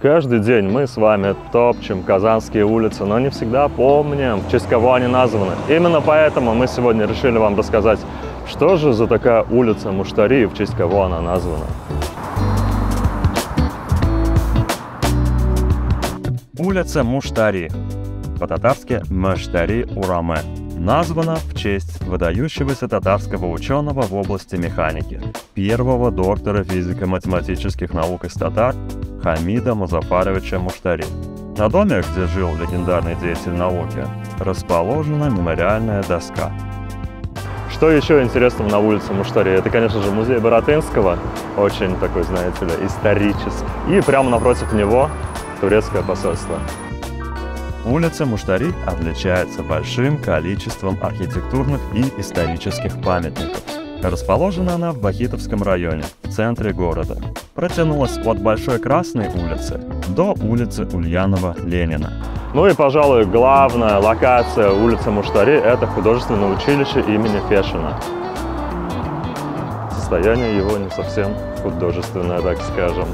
Каждый день мы с вами топчем казанские улицы, но не всегда помним, в честь кого они названы. Именно поэтому мы сегодня решили вам рассказать, что же за такая улица Муштари и в честь кого она названа. Улица Муштари, по-татарски Муштари Ураме, названа в честь выдающегося татарского ученого в области механики, первого доктора физико-математических наук из татар Хамида Музафаровича Муштари. На доме, где жил легендарный деятель науки, расположена мемориальная доска. Что еще интересного на улице Муштари? Это, конечно же, музей Баратынского, очень такой, знаете ли, исторический. И прямо напротив него турецкое посольство. Улица Муштари отличается большим количеством архитектурных и исторических памятников. Расположена она в Вахитовском районе, в центре города. Протянулась от Большой Красной улицы до улицы Ульянова-Ленина. Ну и, пожалуй, главная локация улицы Муштари – это художественное училище имени Фешина. Состояние его не совсем художественное, так скажем.